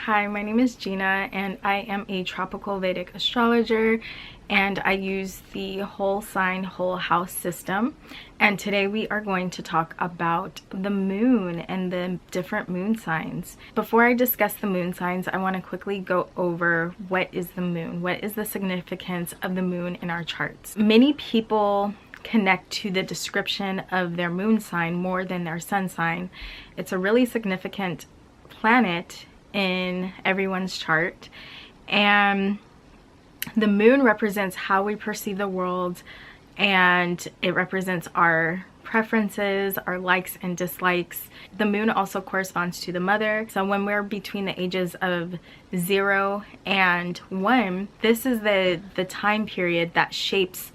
Hi, my name is Gina and I am a Tropical Vedic Astrologer, and I use the whole sign, whole house system. And today we are going to talk about the moon and the different moon signs. Before I discuss the moon signs, I want to quickly go over what is the moon? What is the significance of the moon in our charts? Many people connect to the description of their moon sign more than their sun sign. It's a really significant planet in everyone's chart, and the moon represents how we perceive the world, and it represents our preferences, our likes and dislikes. The moon also corresponds to the mother. So when we're between the ages of 0 and 1, this is the time period that shapes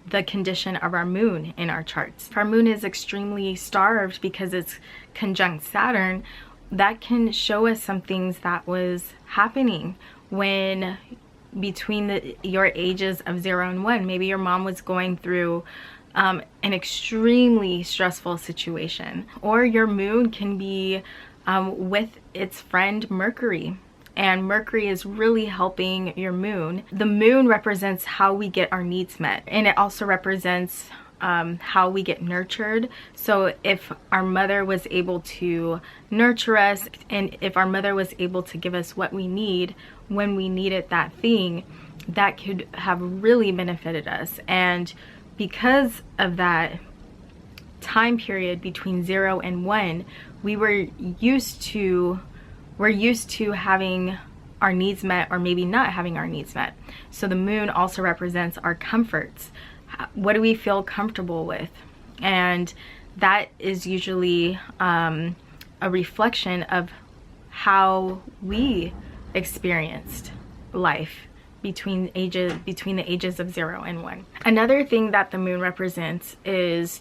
the condition of our moon in our charts. If our moon is extremely starved because it's conjunct Saturn, that can show us some things that was happening when between your ages of 0 and 1. Maybe your mom was going through an extremely stressful situation, or your moon can be with its friend Mercury, and Mercury is really helping your moon. The moon represents how we get our needs met, and it also represents how we get nurtured. So if our mother was able to nurture us, and if our mother was able to give us what we need when we needed that thing, that could have really benefited us. And because of that time period between 0 and 1, we're used to having our needs met, or maybe not having our needs met. So the moon also represents our comforts. What do we feel comfortable with? And that is usually a reflection of how we experienced life between the ages of 0 and 1. Another thing that the moon represents is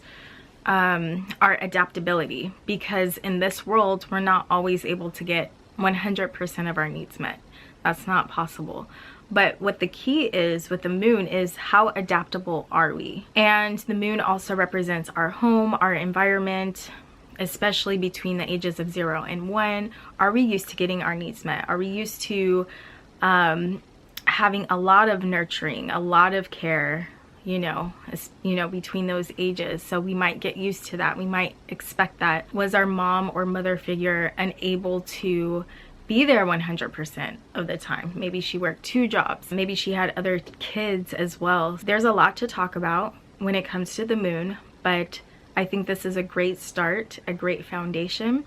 our adaptability, because in this world we're not always able to get 100% of our needs met. That's not possible. But what the key is with the moon is how adaptable are we? And the moon also represents our home, our environment, especially between the ages of 0 and 1. Are we used to getting our needs met? Are we used to having a lot of nurturing, a lot of care, between those ages? So we might get used to that. We might expect that. Was our mom or mother figure unable to be there 100% of the time? Maybe she worked 2 jobs. Maybe she had other kids as well. There's a lot to talk about when it comes to the moon, but I think this is a great start, a great foundation.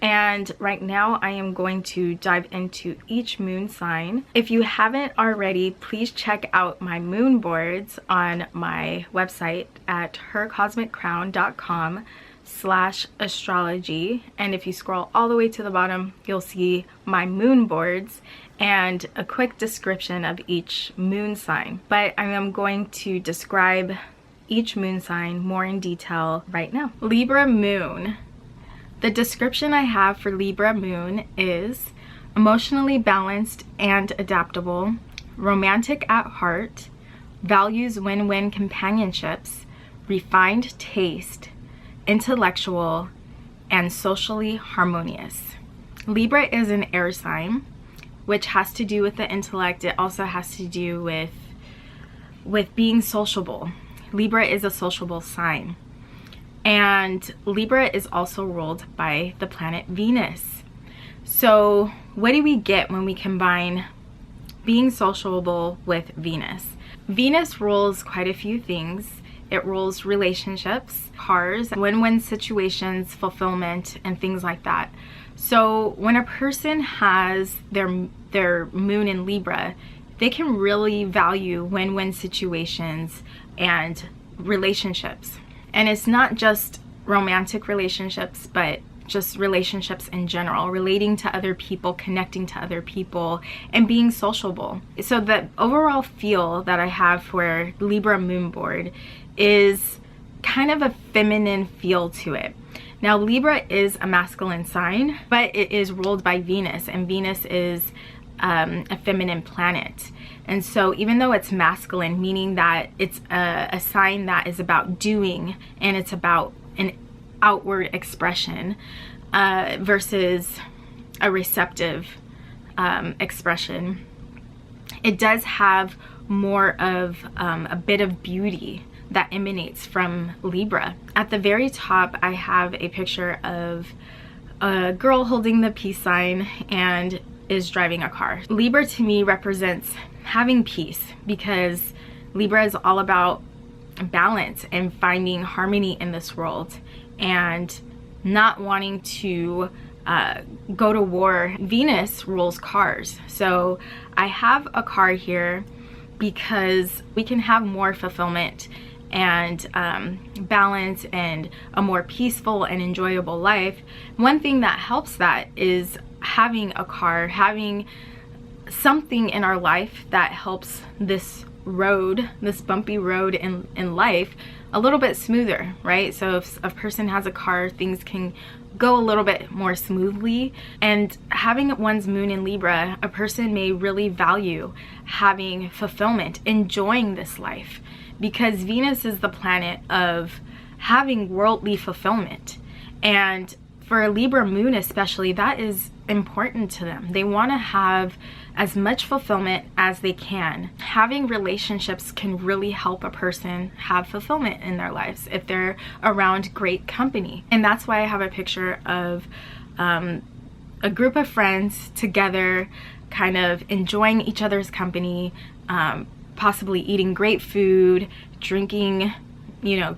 And right now I am going to dive into each moon sign. If you haven't already, please check out my moon boards on my website at hercosmiccrown.com/astrology, and if you scroll all the way to the bottom, you'll see my moon boards and a quick description of each moon sign. But I am going to describe each moon sign more in detail right now. Libra Moon. The description I have for Libra Moon is emotionally balanced and adaptable, romantic at heart, values win-win companionships, refined taste, intellectual, and socially harmonious. Libra is an air sign, which has to do with the intellect. It also has to do with being sociable. Libra is a sociable sign. And Libra is also ruled by the planet Venus. So what do we get when we combine being sociable with Venus? Venus rules quite a few things. It rules relationships, cars, win-win situations, fulfillment, and things like that. So when a person has their moon in Libra, they can really value win-win situations and relationships. And it's not just romantic relationships, but just relationships in general, relating to other people, connecting to other people, and being sociable. So the overall feel that I have for Libra moon board is kind of a feminine feel to it. Now Libra is a masculine sign, but it is ruled by Venus, and Venus is a feminine planet. And so even though it's masculine, meaning that it's a sign that is about doing and it's about an outward expression versus a receptive expression, it does have more of a bit of beauty that emanates from Libra. At the very top, I have a picture of a girl holding the peace sign and is driving a car. Libra to me represents having peace, because Libra is all about balance and finding harmony in this world and not wanting to go to war. Venus rules cars, so I have a car here because we can have more fulfillment and balance and a more peaceful and enjoyable life. One thing that helps that is having a car, having something in our life that helps this road, this bumpy road in life, a little bit smoother, right? So if a person has a car, things can go a little bit more smoothly. And having one's moon in Libra, a person may really value having fulfillment, enjoying this life, because Venus is the planet of having worldly fulfillment. And for a Libra moon especially, that is important to them. They want to have as much fulfillment as they can. Having relationships can really help a person have fulfillment in their lives if they're around great company. And that's why I have a picture of a group of friends together, kind of enjoying each other's company, possibly eating great food, drinking, you know,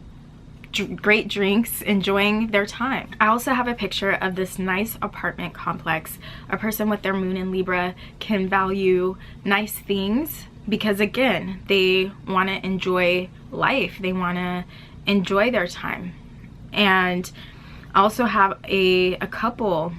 great drinks, enjoying their time. I also have a picture of this nice apartment complex. A person with their moon in Libra can value nice things because, again, they want to enjoy life. They want to enjoy their time. And I also have a couple,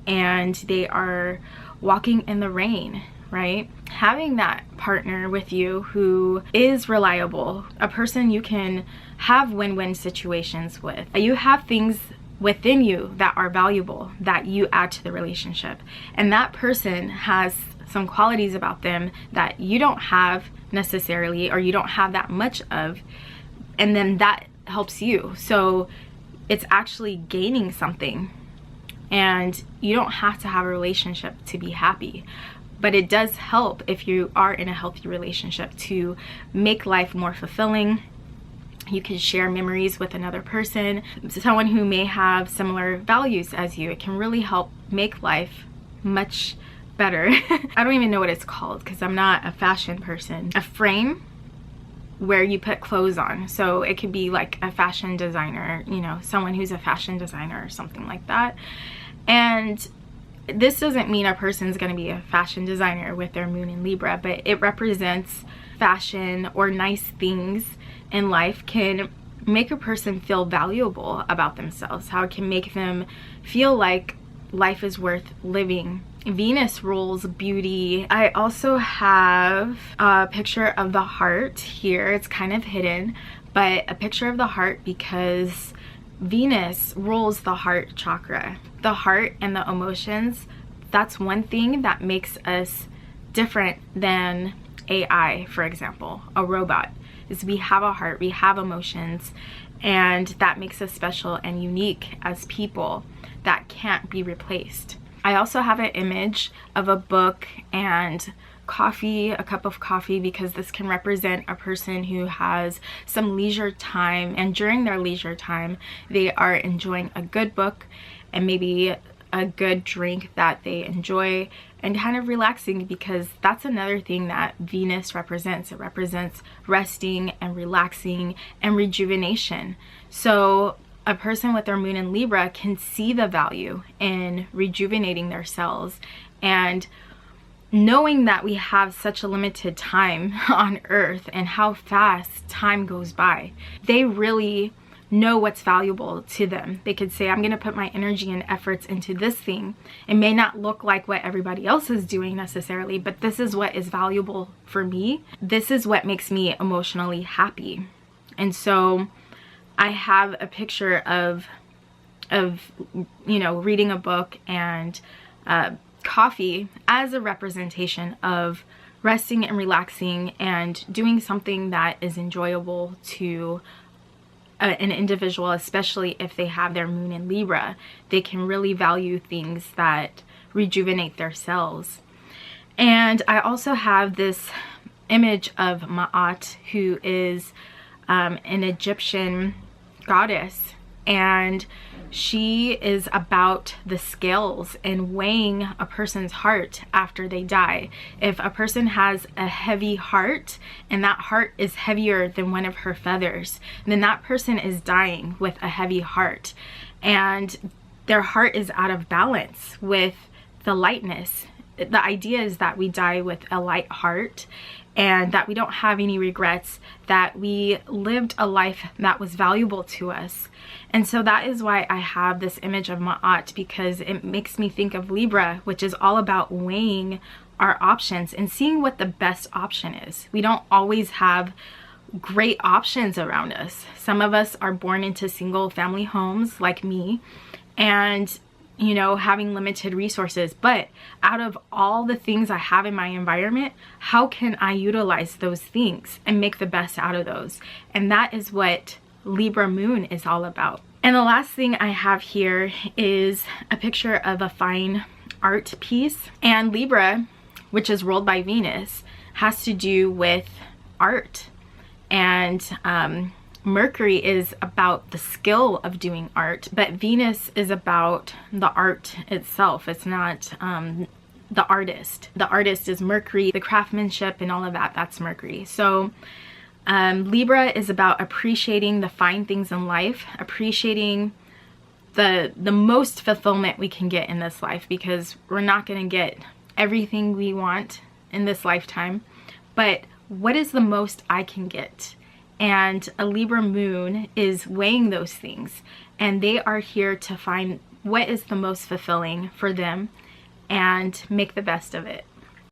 and they are walking in the rain, right? Having that partner with you who is reliable, a person you can have win-win situations with. You have things within you that are valuable that you add to the relationship, and that person has some qualities about them that you don't have necessarily, or you don't have that much of, and then that helps you. So it's actually gaining something, and you don't have to have a relationship to be happy. But it does help if you are in a healthy relationship to make life more fulfilling. You can share memories with another person, someone who may have similar values as you. It can really help make life much better. I don't even know what it's called because I'm not a fashion person. A frame where you put clothes on. So it could be like a fashion designer, you know, someone who's a fashion designer or something like that. And this doesn't mean a person's going to be a fashion designer with their moon in Libra, but it represents fashion or nice things in life can make a person feel valuable about themselves, how it can make them feel like life is worth living. Venus rules beauty. I also have a picture of the heart here. It's kind of hidden, but a picture of the heart because Venus rules the heart chakra. The heart and the emotions, that's one thing that makes us different than AI, for example, a robot, is we have a heart, we have emotions, and that makes us special and unique as people that can't be replaced. I also have an image of a book and coffee, a cup of coffee, because this can represent a person who has some leisure time, and during their leisure time they are enjoying a good book and maybe a good drink that they enjoy and kind of relaxing, because that's another thing that Venus represents. It represents resting and relaxing and rejuvenation. So a person with their moon in Libra can see the value in rejuvenating their cells, and knowing that we have such a limited time on Earth and how fast time goes by. They really know what's valuable to them. They could say, I'm gonna put my energy and efforts into this thing. It may not look like what everybody else is doing necessarily, but this is what is valuable for me. This is what makes me emotionally happy. And so I have a picture of you know, reading a book and coffee as a representation of resting and relaxing and doing something that is enjoyable to an individual, especially if they have their moon in Libra. They can really value things that rejuvenate their cells. And I also have this image of Ma'at, who is an Egyptian goddess, and she is about the scales and weighing a person's heart after they die. If a person has a heavy heart and that heart is heavier than one of her feathers, then that person is dying with a heavy heart, and their heart is out of balance with the lightness. The idea is that we die with a light heart, and that we don't have any regrets, that we lived a life that was valuable to us. And so that is why I have this image of Ma'at, because it makes me think of Libra, which is all about weighing our options and seeing what the best option is. We don't always have great options around us. Some of us are born into single family homes like me, and you know, having limited resources, but out of all the things I have in my environment, how can I utilize those things and make the best out of those? And that is what Libra Moon is all about. And the last thing I have here is a picture of a fine art piece. And Libra, which is ruled by Venus, has to do with art. And Mercury is about the skill of doing art, but Venus is about the art itself. It's not the artist. The artist is Mercury, the craftsmanship and all of that, that's Mercury. So Libra is about appreciating the fine things in life, appreciating the most fulfillment we can get in this life, because we're not going to get everything we want in this lifetime, but what is the most I can get? And a Libra moon is weighing those things, and they are here to find what is the most fulfilling for them and make the best of it.